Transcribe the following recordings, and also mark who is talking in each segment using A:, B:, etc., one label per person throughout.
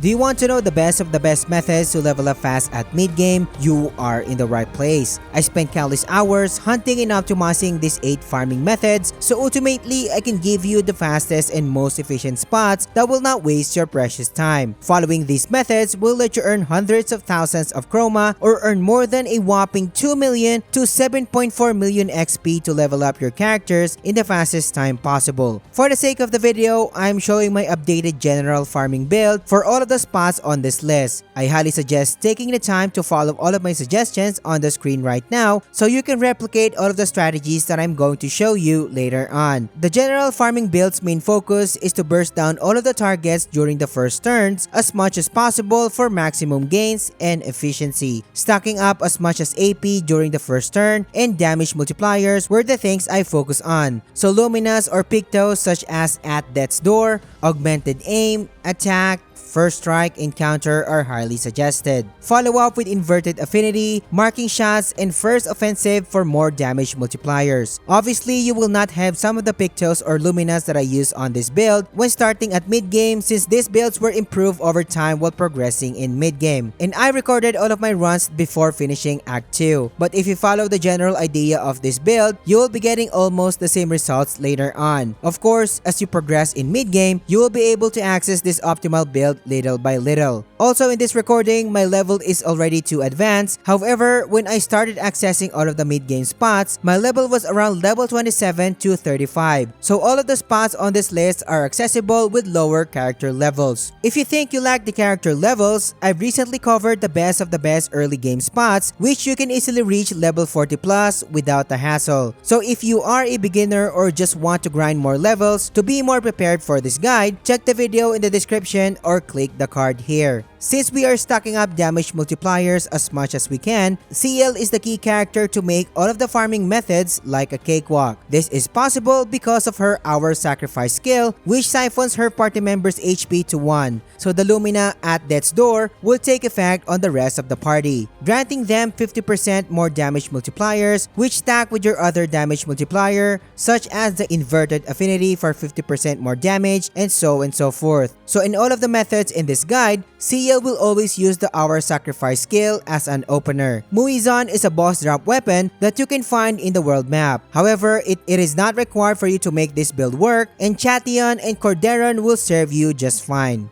A: Do you want to know the best of the best methods to level up fast at mid-game? You are in the right place. I spent countless hours hunting and optimizing these 8 farming methods, so ultimately I can give you the fastest and most efficient spots that will not waste your precious time. Following these methods will let you earn hundreds of thousands of Chroma or earn more than a whopping 2 million to 7.4 million XP to level up your characters in the fastest time possible. For the sake of the video, I'm showing my updated general farming build for all of the spots on this list. I highly suggest taking the time to follow all of my suggestions on the screen right now so you can replicate all of the strategies that I'm going to show you later on. The general farming build's main focus is to burst down all of the targets during the first turns as much as possible for maximum gains and efficiency. Stacking up as much as AP during the first turn and damage multipliers were the things I focus on. So luminas or pictos such as at death's door, augmented aim, attack, first strike, and counter are highly suggested. Follow up with inverted affinity, marking shots, and first offensive for more damage multipliers. Obviously, you will not have some of the pictos or luminas that I use on this build when starting at mid-game since these builds were improved over time while progressing in mid-game. And I recorded all of my runs before finishing Act 2. But if you follow the general idea of this build, you will be getting almost the same results later on. Of course, as you progress in mid-game, you will be able to access this optimal build little by little. Also in this recording, my level is already too advanced. However, when I started accessing all of the mid-game spots, my level was around level 27 to 35. So all of the spots on this list are accessible with lower character levels. If you think you lack the character levels, I've recently covered the best of the best early game spots which you can easily reach level 40 plus without the hassle. So if you are a beginner or just want to grind more levels to be more prepared for this guide, check the video in the description or click the card here. Since we are stacking up damage multipliers as much as we can, Sciel is the key character to make all of the farming methods like a cakewalk. This is possible because of her hour sacrifice skill which siphons her party members' HP to 1, so the Lumina at death's door will take effect on the rest of the party, granting them 50% more damage multipliers which stack with your other damage multiplier such as the inverted affinity for 50% more damage and so forth. So in all of the methods in this guide, Sciel will always use the hour sacrifice skill as an opener. Muizon is a boss drop weapon that you can find in the world map. However, it is not required for you to make this build work, and Chation and Corderon will serve you just fine.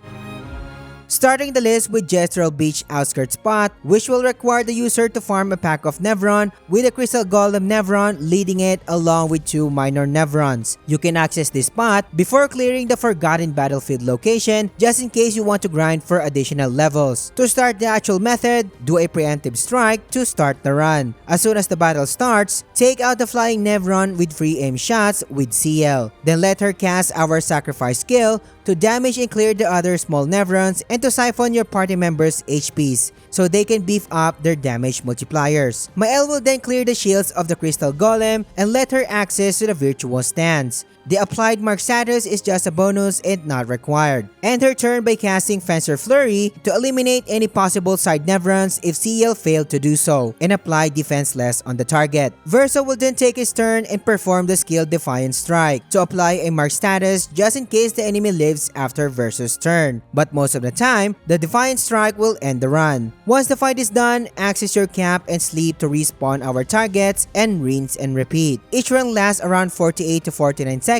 A: Starting the list with Jezreel Beach Outskirts spot, which will require the user to farm a pack of Nevron with a Crystal Golem Nevron leading it along with 2 minor Nevrons. You can access this spot before clearing the Forgotten Battlefield location just in case you want to grind for additional levels. To start the actual method, do a preemptive strike to start the run. As soon as the battle starts, take out the Flying Nevron with free aim shots with Sciel. Then let her cast our sacrifice skill to damage and clear the other small Nevrons and to siphon your party members' HPs so they can beef up their damage multipliers. Mael will then clear the shields of the Crystal Golem and let her access to the Virtuous Stance. The applied mark status is just a bonus and not required. End her turn by casting Fencer Flurry to eliminate any possible side Nevrons if Sciel failed to do so and apply defenseless on the target. Verso will then take his turn and perform the skill Defiant Strike to apply a mark status just in case the enemy lives after Verso's turn. But most of the time, the Defiant Strike will end the run. Once the fight is done, access your camp and sleep to respawn our targets and rinse and repeat. Each run lasts around 48 to 49 seconds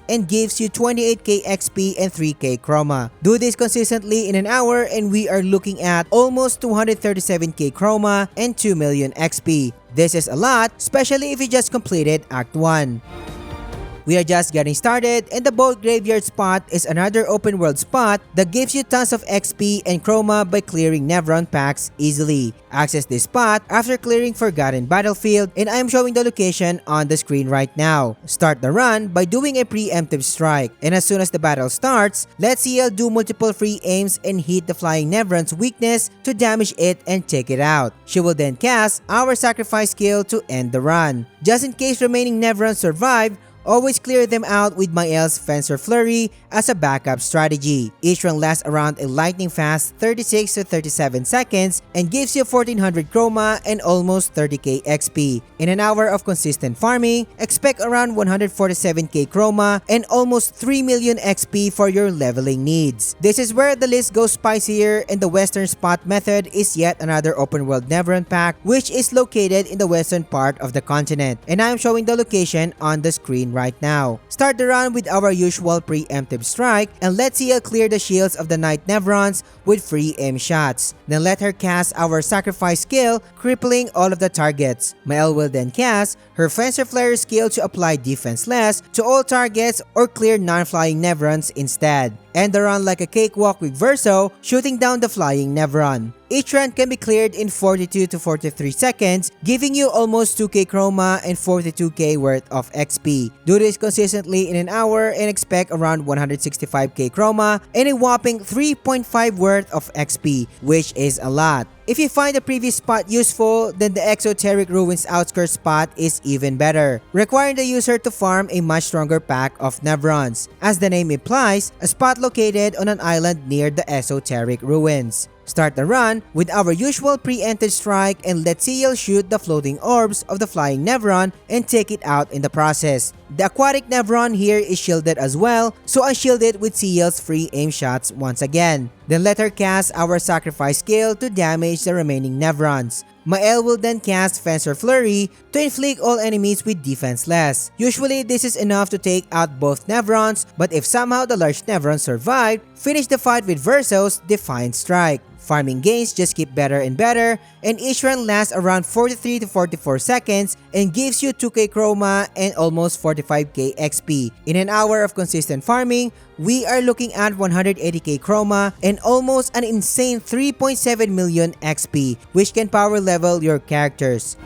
A: and gives you 28k XP and 3k Chroma. Do this consistently in an hour and we are looking at almost 237k Chroma and 2 million XP. This is a lot, especially if you just completed Act 1. We are just getting started, and the Boat Graveyard spot is another open world spot that gives you tons of XP and Chroma by clearing Nevron packs easily. Access this spot after clearing Forgotten Battlefield, and I am showing the location on the screen right now. Start the run by doing a preemptive strike, and as soon as the battle starts, let Sciel do multiple free aims and hit the Flying Nevron's weakness to damage it and take it out. She will then cast our sacrifice skill to end the run. Just in case remaining Nevrons survive, Always clear them out with Mael's Fencer Flurry as a backup strategy. Each run lasts around a lightning fast 36 to 37 seconds and gives you 1400 Chroma and almost 30k XP. In an hour of consistent farming, expect around 147k Chroma and almost 3 million XP for your leveling needs. This is where the list goes spicier, and the Western Spot method is yet another open world Neverrun pack which is located in the western part of the continent, and I am showing the location on the screen right now. Start the run with our usual preemptive strike and let Sciel clear the shields of the Night Neverons with free aim shots. Then let her cast our sacrifice skill, crippling all of the targets. Mael will then cast her Fencer Flare skill to apply defenseless to all targets or clear non-flying Neverons instead. End the run like a cakewalk with Verso, shooting down the flying Neveron. Each run can be cleared in 42 to 43 seconds, giving you almost 2k Chroma and 42k worth of XP. Do this consistently in an hour and expect around 165k Chroma and a whopping 3.5 worth of XP, which is a lot. If you find the previous spot useful, then the Exoteric Ruins Outskirts spot is even better, requiring the user to farm a much stronger pack of Neverons. As the name implies, a spot located on an island near the Esoteric Ruins. Start the run with our usual pre-empted strike and let Sciel shoot the floating orbs of the flying Neveron and take it out in the process. The aquatic Neveron here is shielded as well, so I shield it with Ciel's free aim shots once again. Then let her cast our sacrifice skill to damage the remaining Neverons. Mael will then cast Fencer Flurry to inflict all enemies with defenseless. Usually this is enough to take out both Neverons, but if somehow the large Neveron survived, finish the fight with Verso's Defiant Strike. Farming gains just keep better and better, and each run lasts around 43 to 44 seconds and gives you 2k Chroma and almost 45k XP. In an hour of consistent farming, we are looking at 180k Chroma and almost an insane 3.7 million XP, which can power level your characters.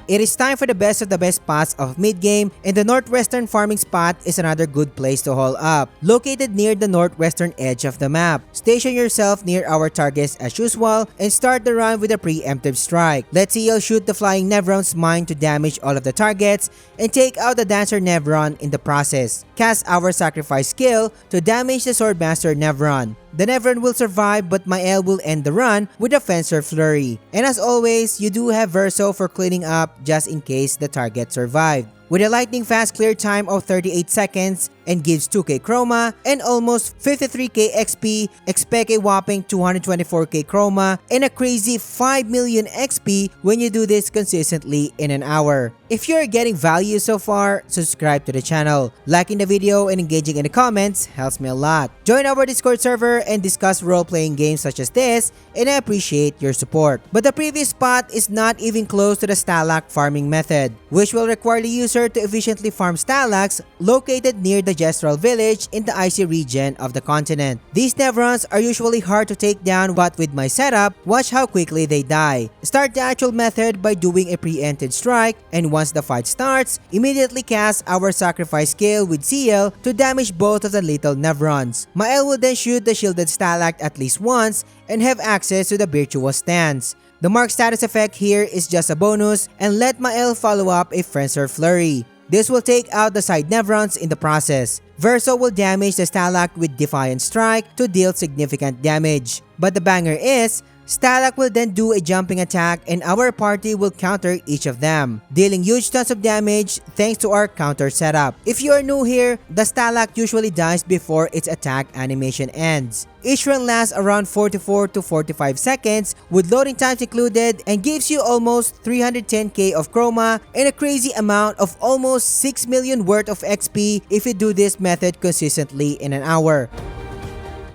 A: It is time for the best of the best spots of mid-game, and the northwestern farming spot is another good place to haul up. Located near the northwestern edge of the map, station yourself near our targets as usual and start the run with a preemptive strike. Let Sciel shoot the flying Neveron's mine to damage all of the targets and take out the Dancer Neveron in the process. Cast our sacrifice skill to damage the Swordmaster Neveron. The Neveron will survive, but Mael will end the run with a Fencer Flurry. And as always, you do have Verso for cleaning up just in case the target survived. With a lightning fast clear time of 38 seconds and gives 2k Chroma and almost 53k XP, expect a whopping 224k Chroma and a crazy 5 million XP when you do this consistently in an hour. If you're getting value so far, subscribe to the channel. Liking the video and engaging in the comments helps me a lot. Join our Discord server and discuss role-playing games such as this, and I appreciate your support. But the previous spot is not even close to the Stalac farming method, which will require the user to efficiently farm Stalacs located near the Gestral village in the icy region of the continent. These Neverons are usually hard to take down, but with my setup, watch how quickly they die. Start the actual method by doing a preempted strike, and once the fight starts, immediately cast our sacrifice skill with Sciel to damage both of the little Neverons. Mael will then shoot the shielded Stalact at least once and have access to the Virtuous Stance. The mark status effect here is just a bonus, and let Mael follow up a Fencer Flurry. This will take out the side Neverons in the process. Verso will damage the Stalact with Defiant Strike to deal significant damage. But the banger is, Stalac will then do a jumping attack and our party will counter each of them, dealing huge tons of damage thanks to our counter setup. If you are new here, the Stalac usually dies before its attack animation ends. Each run lasts around 44 to 45 seconds with loading times included and gives you almost 310k of Chroma and a crazy amount of almost 6 million worth of XP if you do this method consistently in an hour.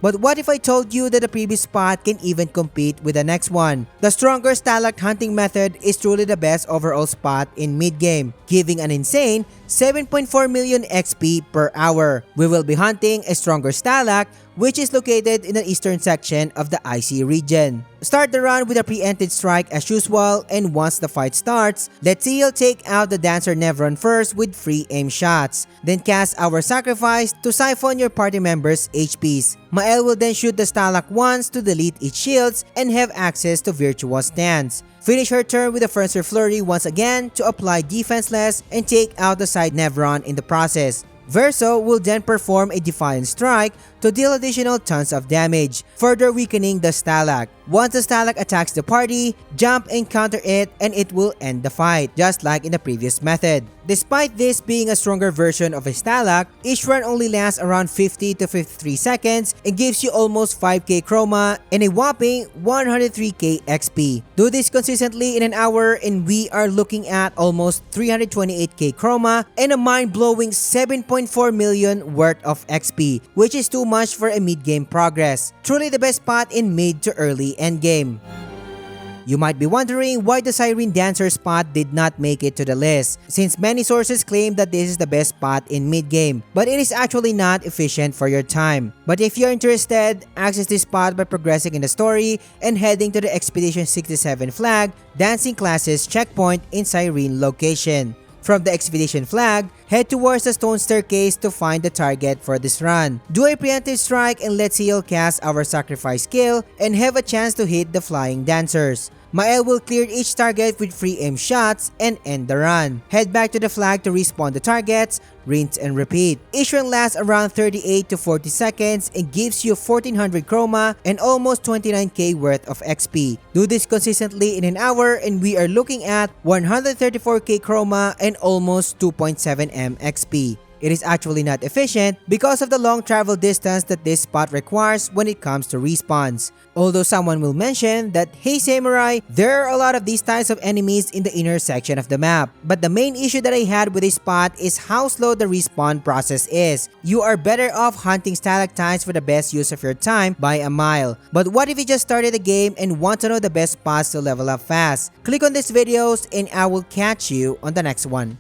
A: But what if I told you that the previous spot can even compete with the next one? The stronger Stalact hunting method is truly the best overall spot in mid-game, giving an insane 7.4 million XP per hour. We will be hunting a stronger Stalact which is located in the eastern section of the IC region. Start the run with a preempted strike as usual, and once the fight starts, let Sciel take out the dancer Nevron first with free aim shots. Then cast our sacrifice to siphon your party members' HPs. Mael will then shoot the Stalak once to delete its shields and have access to virtuous stance. Finish her turn with a Furnacer Flurry once again to apply defenseless and take out the side Nevron in the process. Verso will then perform a Defiant Strike to deal additional tons of damage, further weakening the Stalak. Once the Stalak attacks the party, jump and counter it and it will end the fight, just like in the previous method. Despite this being a stronger version of a Stalak, each run only lasts around 50 to 53 seconds and gives you almost 5k Chroma and a whopping 103k XP. Do this consistently in an hour and we are looking at almost 328k Chroma and a mind-blowing 7.4 million worth of XP, which is too much for a mid-game progress. Truly the best spot in mid to early endgame. You might be wondering why the Siren Dancer spot did not make it to the list, since many sources claim that this is the best spot in mid-game, but it is actually not efficient for your time. But if you're interested, access this spot by progressing in the story and heading to the Expedition 67 flag, Dancing Classes checkpoint in Siren location. From the Expedition flag, head towards the stone staircase to find the target for this run. Do a preemptive strike and let Sciel cast our sacrifice skill and have a chance to hit the flying dancers. Mael will clear each target with free aim shots and end the run. Head back to the flag to respawn the targets, rinse and repeat. Each run lasts around 38 to 40 seconds and gives you 1400 Chroma and almost 29k worth of XP. Do this consistently in an hour and we are looking at 134k Chroma and almost 2.7m XP. It is actually not efficient because of the long travel distance that this spot requires when it comes to respawns. Although someone will mention that, hey Samurai, there are a lot of these types of enemies in the inner section of the map. But the main issue that I had with this spot is how slow the respawn process is. You are better off hunting stalactites for the best use of your time by a mile. But what if you just started the game and want to know the best spots to level up fast? Click on these videos and I will catch you on the next one.